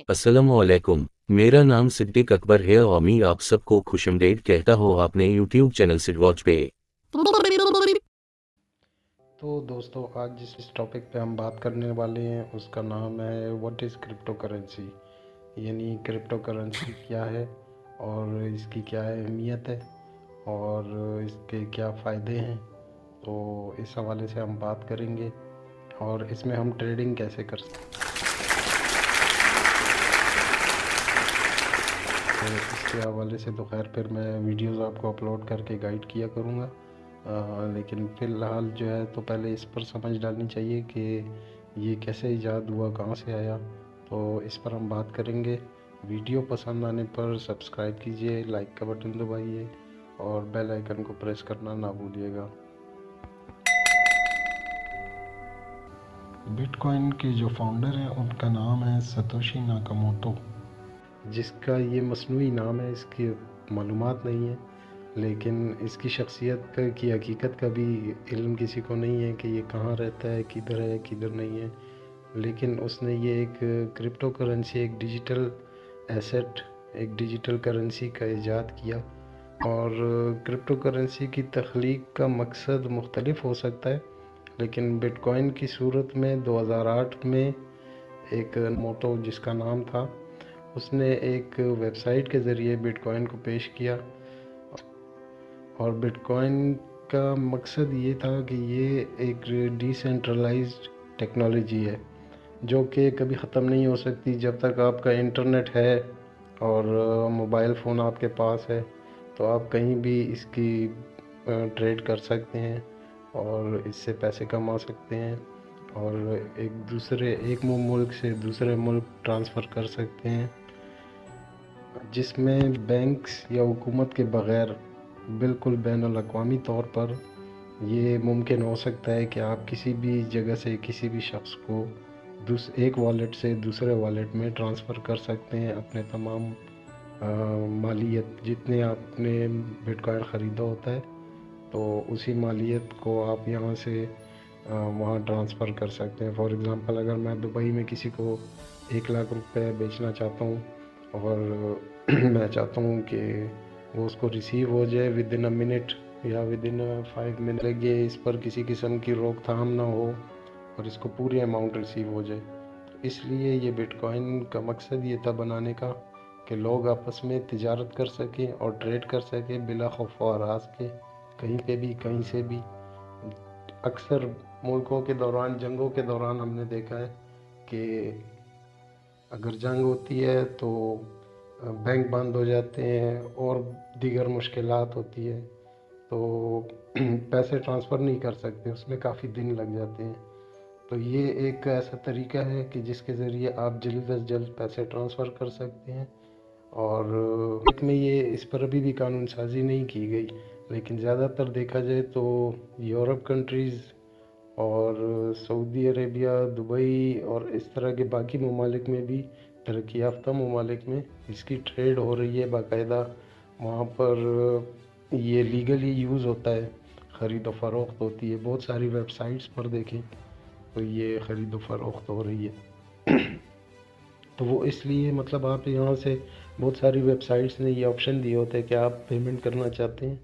अस्सलाम वालेकुम। मेरा नाम सिद्दीक अकबर है और मैं आप सबको खुशामदीद कहता हूँ अपने यूट्यूब चैनल सिड वॉच पे। तो दोस्तों, आज जिस टॉपिक पे हम बात करने वाले हैं उसका नाम है व्हाट इज़ क्रिप्टो करेंसी, यानी क्रिप्टो करेंसी क्या है और इसकी क्या अहमियत है और इसके क्या फ़ायदे हैं। तो इस हवाले से हम बात करेंगे और इसमें हम ट्रेडिंग कैसे कर सकते हैं। तो इसके हवाले से तो खैर फिर मैं वीडियोज़ आपको अपलोड करके गाइड किया करूँगा, लेकिन फ़िलहाल जो है तो पहले इस पर समझ डालनी चाहिए कि ये कैसे ईजाद हुआ, कहाँ से आया। तो इस पर हम बात करेंगे। वीडियो पसंद आने पर सब्सक्राइब कीजिए, लाइक का बटन दबाइए और बेल आइकन को प्रेस करना ना भूलिएगा। बिटकॉइन के जो फाउंडर हैं उनका नाम है सतोशी नाकामोटो, जिसका ये मसनूई नाम है, इसकी मालूमात नहीं है, लेकिन इसकी शख्सियत की हकीकत का भी इल्म किसी को नहीं है कि ये कहाँ रहता है, किधर नहीं है। लेकिन उसने ये एक क्रिप्टो करेंसी, एक डिजिटल एसेट, एक डिजिटल करेंसी का इजाद किया। और क्रिप्टो करेंसी की तख्लीक का मकसद मुख्तलिफ हो सकता है, लेकिन बिटकॉइन की सूरत में 2008 में एक मोटो जिसका नाम था, उसने एक वेबसाइट के ज़रिए बिटकॉइन को पेश किया। और बिटकॉइन का मकसद ये था कि ये एक डिसेंट्रलाइज्ड टेक्नोलॉजी है जो कि कभी ख़त्म नहीं हो सकती। जब तक आपका इंटरनेट है और मोबाइल फ़ोन आपके पास है तो आप कहीं भी इसकी ट्रेड कर सकते हैं और इससे पैसे कमा सकते हैं और एक मुल्क से दूसरे मुल्क ट्रांसफ़र कर सकते हैं, जिसमें बैंक्स या हुकूमत के बग़ैर बिल्कुल बैनुल-अक़वामी तौर पर ये मुमकिन हो सकता है कि आप किसी भी जगह से किसी भी शख्स को एक वॉलेट से दूसरे वॉलेट में ट्रांसफ़र कर सकते हैं अपने तमाम मालियत, जितने आपने बिटकॉइन ख़रीदा होता है तो उसी मालियत को आप यहाँ से वहाँ ट्रांसफ़र कर सकते हैं। फॉर एग्ज़ाम्पल, अगर मैं दुबई में किसी को 1 लाख रुपए बेचना चाहता हूँ और मैं चाहता हूँ कि वो उसको रिसीव हो जाए विद इन अ मिनट या विद इन 5 मिनट लगे, इस पर किसी किस्म की रोकथाम ना हो और इसको पूरी अमाउंट रिसीव हो जाए। तो इसलिए ये बिटकॉइन का मकसद ये था बनाने का कि लोग आपस में तिजारत कर सकें और ट्रेड कर सकें बिला खौफ व हरास के, कहीं पे भी कहीं से भी। अक्सर मुल्कों के दौरान, जंगों के दौरान हमने देखा है कि अगर जंग होती है तो बैंक बंद हो जाते हैं और दीगर मुश्किलात होती है तो पैसे ट्रांसफ़र नहीं कर सकते, उसमें काफ़ी दिन लग जाते हैं। तो ये एक ऐसा तरीका है कि जिसके ज़रिए आप जल्द अज जल्द पैसे ट्रांसफ़र कर सकते हैं। और में ये इस पर अभी भी कानून साजी नहीं की गई, लेकिन ज़्यादातर देखा जाए तो यूरोप कंट्रीज़ और सऊदी अरेबिया, दुबई और इस तरह के बाकी ममालिक में भी, तरक्की याफ्ता ममालिक में इसकी ट्रेड हो रही है बाकायदा। वहाँ पर ये लीगली यूज़ होता है, ख़रीद व फ़रोख्त होती है। बहुत सारी वेबसाइट्स पर देखें तो ये ख़रीद व फ़रोख्त हो रही है। तो वो इसलिए, मतलब आप यहाँ से बहुत सारी वेबसाइट्स ने ये ऑप्शन दिए होते हैं कि आप पेमेंट करना चाहते हैं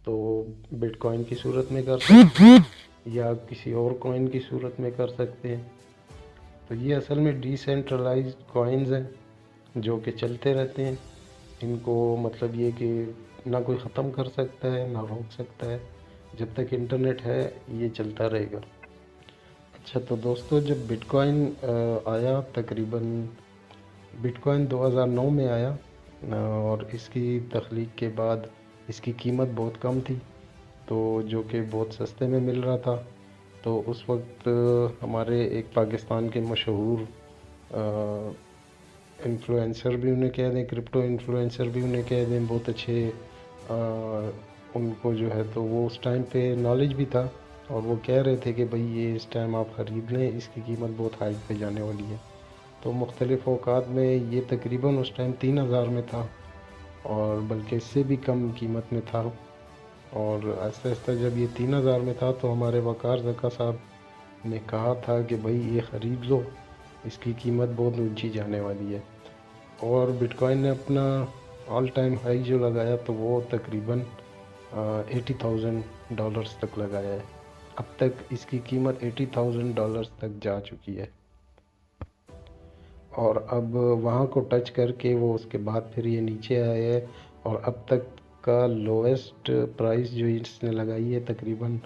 तो बिटकॉइन की सूरत में कर सकते हैं या किसी और कॉइन की सूरत में कर सकते हैं। तो ये असल में डिसेंट्रलाइज्ड कॉइन्स हैं जो कि चलते रहते हैं। इनको मतलब ये कि ना कोई ख़त्म कर सकता है ना रोक सकता है, जब तक इंटरनेट है ये चलता रहेगा। अच्छा, तो दोस्तों, जब बिटकॉइन आया, तकरीबन बिटकॉइन 2009 में आया और इसकी तख्लीक के बाद इसकी कीमत बहुत कम थी, तो जो कि बहुत सस्ते में मिल रहा था। तो उस वक्त हमारे एक पाकिस्तान के मशहूर इन्फ्लुएंसर भी उन्हें कह दें, क्रिप्टो इन्फ्लुएंसर भी उन्हें कह दें, बहुत अच्छे उनको जो है तो वो उस टाइम पे नॉलेज भी था और वो कह रहे थे कि भाई ये इस टाइम आप ख़रीद लें, इसकी कीमत बहुत हाई पे जाने वाली है। तो मुख्तलिफ़ औकात में ये तकरीबन उस टाइम 3000 में था और बल्कि इससे भी कम कीमत में था। और आहिस्ता आहिस्ता जब ये 3000 में था तो हमारे वक़ार ज़का साहब ने कहा था कि भाई ये ख़रीद लो, इसकी कीमत बहुत ऊंची जाने वाली है। اور بٹ کوائن نے اپنا آل ٹائم ہائی جو لگایا تو وہ تقریباً $80,000 تک لگایا ہے. اب تک اس کی قیمت $80,000 تک جا چکی ہے، اور اب وہاں کو ٹچ کر کے وہ اس کے بعد پھر یہ نیچے آیا ہے، اور اب تک کا لویسٹ پرائس جو اس نے لگائی ہے تقریباً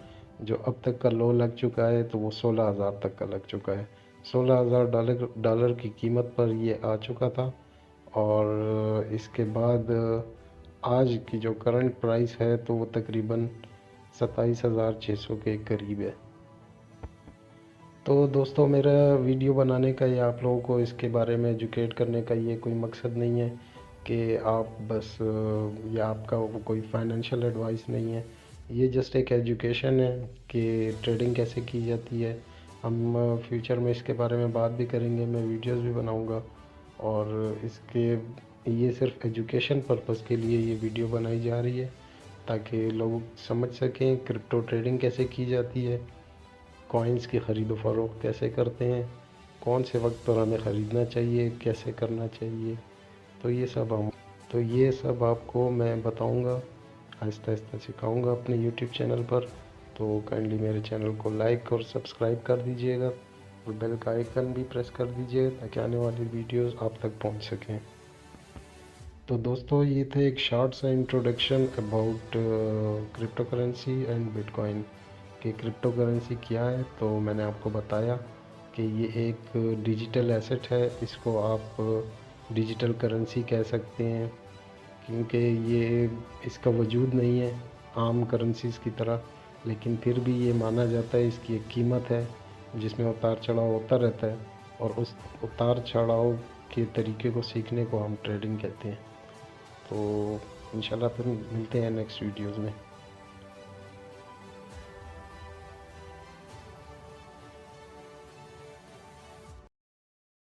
جو اب تک کا لو لگ چکا ہے تو وہ 16,000 تک کا لگ چکا ہے. $16,000 کی قیمت پر یہ آ چکا تھا، اور اس کے بعد آج کی جو کرنٹ پرائس ہے تو وہ تقریباً 27,600 کے قریب ہے. تو دوستوں، میرا ویڈیو بنانے کا یا آپ لوگوں کو اس کے بارے میں ایجوکیٹ کرنے کا یہ کوئی مقصد نہیں ہے کہ آپ بس یا آپ کا کوئی فائنینشیل ایڈوائس نہیں ہے. یہ جسٹ ایک ایجوکیشن ہے کہ ٹریڈنگ کیسے کی جاتی ہے. ہم فیوچر میں اس کے بارے میں بات بھی کریں گے، میں ویڈیوز بھی بناؤں گا، اور اس کے یہ صرف ایجوکیشن پرپس کے لیے یہ ویڈیو بنائی جا رہی ہے تاکہ لوگ سمجھ سکیں کرپٹو ٹریڈنگ کیسے کی جاتی ہے، کوائنز کی خرید و فروخت کیسے کرتے ہیں، کون سے وقت پر ہمیں خریدنا چاہیے، کیسے کرنا چاہیے. تو یہ سب آپ کو میں بتاؤں گا، آہستہ آہستہ سکھاؤں گا اپنے یوٹیوب چینل پر. تو کائنڈلی میرے چینل کو لائک اور سبسکرائب کر دیجئے گا، اور بیل کا آئیکن بھی پریس کر دیجئے گا تاکہ آنے والی ویڈیوز آپ تک پہنچ سکیں. تو دوستو، یہ تھے ایک شارٹ سا introduction about crypto currency and but coin کہ کرپٹو کرنسی کیا ہے. تو میں نے آپ کو بتایا کہ یہ ایک ڈیجیٹل ایسٹ ہے، اس کو آپ ڈیجیٹل کرنسی کہہ سکتے ہیں کیونکہ یہ اس کا وجود نہیں ہے عام کرنسیز کی طرح، لیکن پھر بھی یہ مانا جاتا ہے اس کی ایک قیمت ہے جس میں اتار چڑھاؤ ہوتا رہتا ہے، اور اس اتار چڑھاؤ کے طریقے کو سیکھنے کو ہم ٹریڈنگ کہتے ہیں. تو انشاءاللہ پھر ملتے ہیں نیکسٹ ویڈیوز میں.